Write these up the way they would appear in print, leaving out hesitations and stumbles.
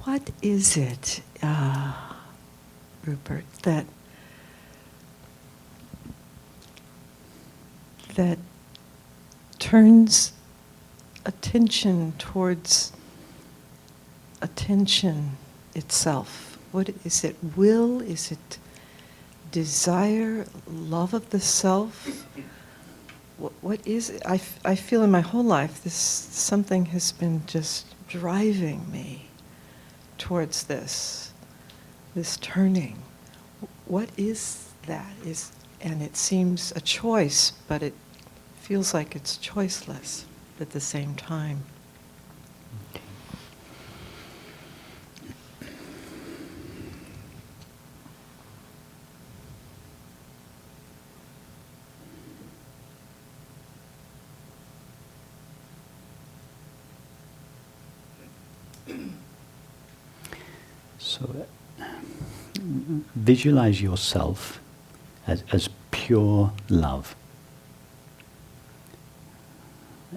what is it, Rupert, that turns attention towards attention itself? What is it? Will? Is it desire? Love of the self? What is it? I feel in my whole life something has been just driving me towards this turning. What is that? And it seems a choice, but it feels like it's choiceless at the same time. So, visualize yourself as pure love.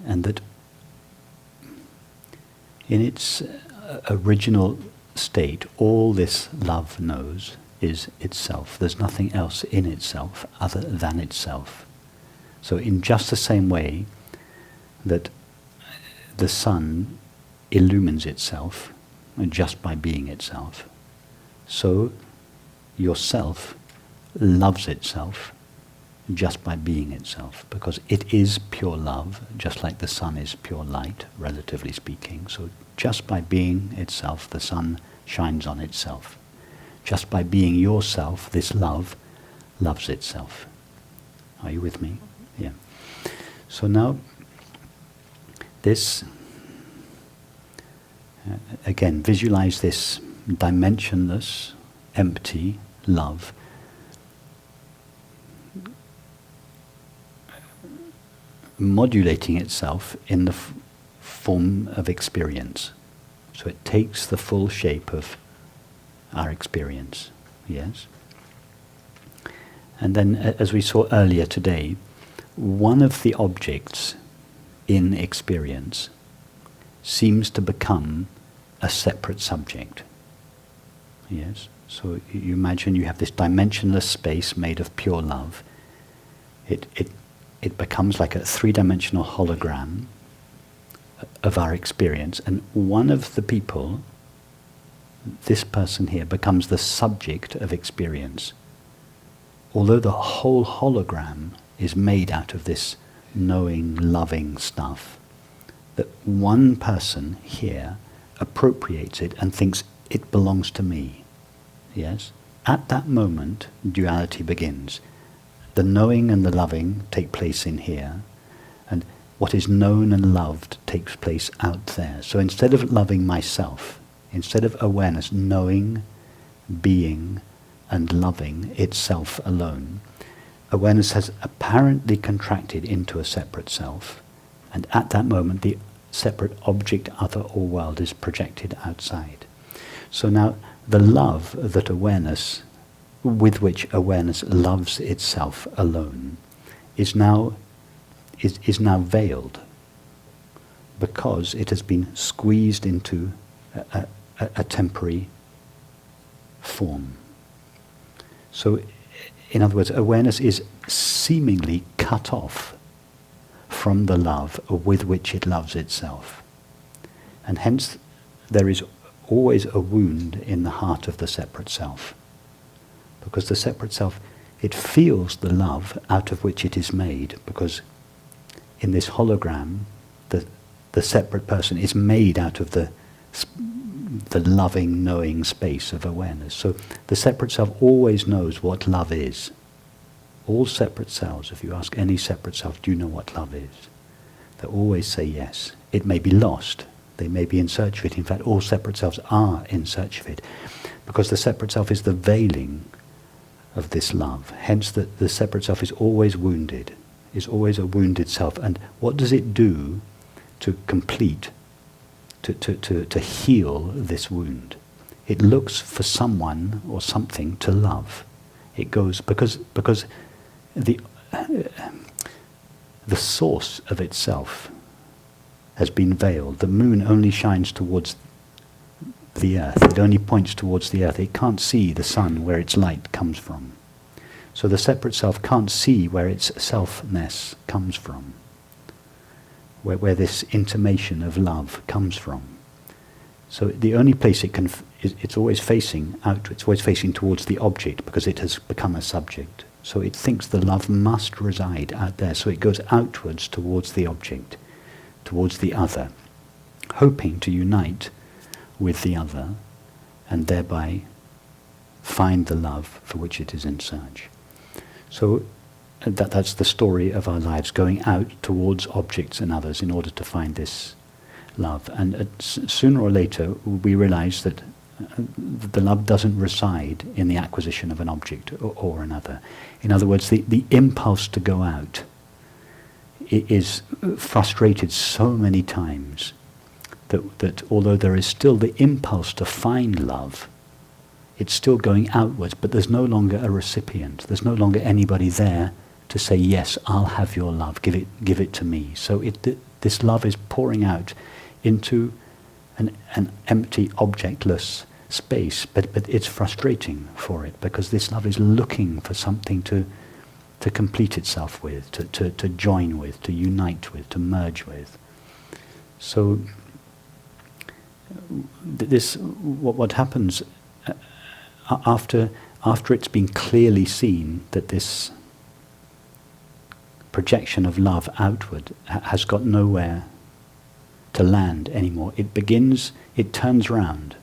And that in its original state, all this love knows is itself. There's nothing else in itself other than itself. So in just the same way that the sun illumines itself just by being itself, so yourself loves itself just by being itself, because it is pure love, just like the sun is pure light, relatively speaking. So just by being itself, the sun shines on itself. Just by being yourself, this love loves itself. Are you with me? Yeah. So now, this, again, visualize this dimensionless, empty love modulating itself in the form of experience. So it takes the full shape of our experience, yes? And then, as we saw earlier today, one of the objects in experience seems to become a separate subject, yes? So you imagine you have this dimensionless space made of pure love. It becomes like a three-dimensional hologram of our experience, and one of the people, this person here, becomes the subject of experience. Although the whole hologram is made out of this knowing, loving stuff, that one person here appropriates it and thinks it belongs to me. Yes? At that moment, duality begins. The knowing and the loving take place in here, and what is known and loved takes place out there. So instead of loving myself, instead of awareness knowing, being, and loving itself alone, awareness has apparently contracted into a separate self, and at that moment the separate object, other, or world is projected outside. So now the love that awareness, with which awareness loves itself alone, is now veiled, because it has been squeezed into a temporary form. So, in other words, awareness is seemingly cut off from the love with which it loves itself. And hence there is always a wound in the heart of the separate self. Because the separate self, it feels the love out of which it is made, because in this hologram, the separate person is made out of the loving, knowing space of awareness. So the separate self always knows what love is. All separate selves, if you ask any separate self, do you know what love is? They always say yes. It may be lost. They may be in search of it. In fact, all separate selves are in search of it, because the separate self is the veiling of this love. Hence the separate self is always wounded, is always a wounded self. And what does it do to complete, to heal this wound? It looks for someone or something to love. It goes, because the source of itself has been veiled. The moon only shines towards the earth. It only points towards the earth. It can't see the sun where its light comes from. So the separate self can't see where its selfness comes from, where this intimation of love comes from. So the only place it can, it's always facing out, it's always facing towards the object because it has become a subject. So it thinks the love must reside out there. So it goes outwards towards the object, towards the other, hoping to unite with the other and thereby find the love for which it is in search. So that's the story of our lives, going out towards objects and others in order to find this love. And sooner or later we realize that the love doesn't reside in the acquisition of an object or another. In other words, the impulse to go out is frustrated so many times that although there is still the impulse to find love, it's still going outwards, but there's no longer a recipient. There's no longer anybody there to say, yes, I'll have your love, give it to me. So this love is pouring out into an empty, objectless space, but it's frustrating for it because this love is looking for something to complete itself with, to join with, to unite with, to merge with. So what happens after it's been clearly seen that this projection of love outward has got nowhere to land anymore, it turns round.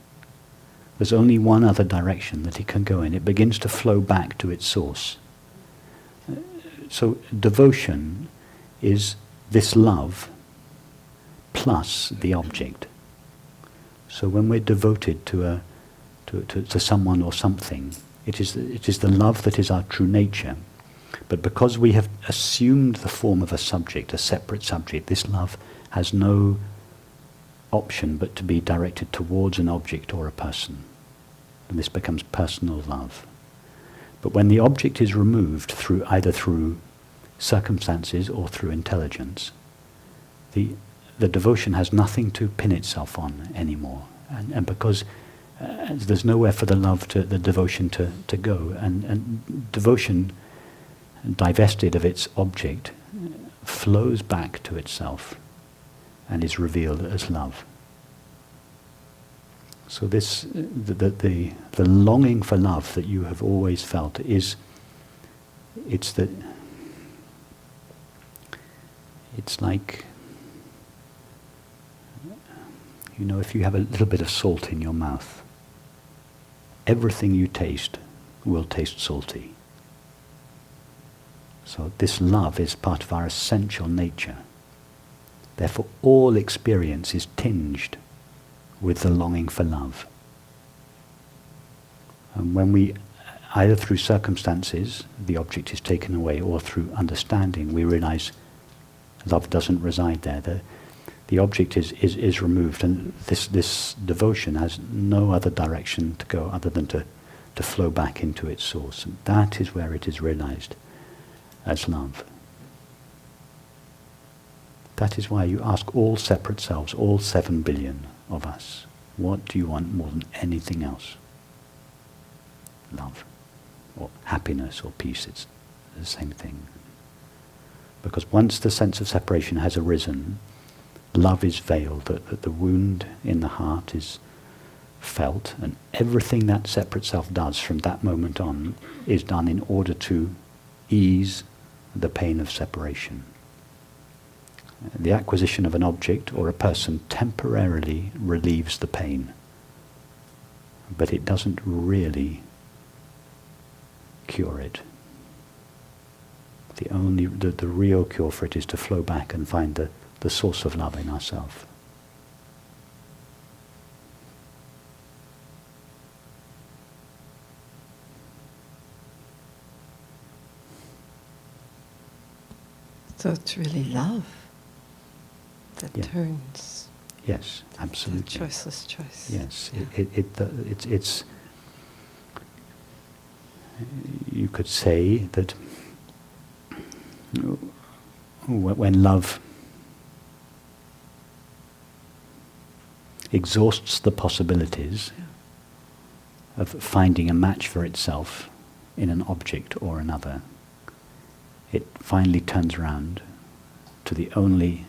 There's only one other direction that it can go in. It begins to flow back to its source. So devotion is this love plus the object. So when we're devoted to someone or something, it is the love that is our true nature. But because we have assumed the form of a subject, a separate subject, this love has no option but to be directed towards an object or a person. And this becomes personal love. But when the object is removed either through circumstances or through intelligence, the devotion has nothing to pin itself on anymore. And because there's nowhere for the devotion to go. And devotion, divested of its object, flows back to itself and is revealed as love. So the longing for love that you have always felt it's like, if you have a little bit of salt in your mouth, everything you taste will taste salty. So this love is part of our essential nature. Therefore, all experience is tinged with the longing for love. And when we, either through circumstances, the object is taken away, or through understanding, we realize love doesn't reside there. The object is removed, and this devotion has no other direction to go other than to flow back into its source. And that is where it is realized as love. That is why you ask all separate selves, all 7 billion of us, what do you want more than anything else? Love, or happiness, or peace. It's the same thing. Because once the sense of separation has arisen, love is veiled, that the wound in the heart is felt, and everything that separate self does from that moment on is done in order to ease the pain of separation. The acquisition of an object or a person temporarily relieves the pain, but it doesn't really cure it. The real cure for it is to flow back and find the source of love in ourselves. So it's really love that Yeah. turns. Yes, absolutely. The choiceless choice. Yes, Yeah. it's. You could say that when love exhausts the possibilities of finding a match for itself in an object or another, it finally turns around to the only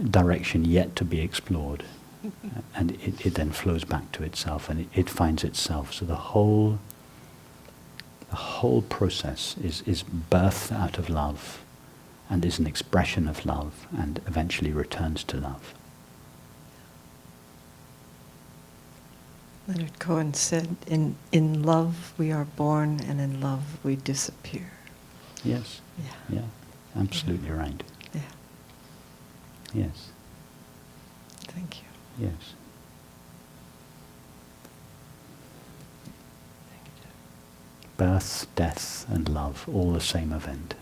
direction yet to be explored, and it then flows back to itself, and it finds itself. So the whole process is birthed out of love, and is an expression of love, and eventually returns to love. Leonard Cohen said, in love we are born, and in love we disappear. Yes. Yeah. Yeah. Absolutely right. Yeah. Yes. Thank you. Yes. Thank you, Jeff. Birth, death, and love, all the same event.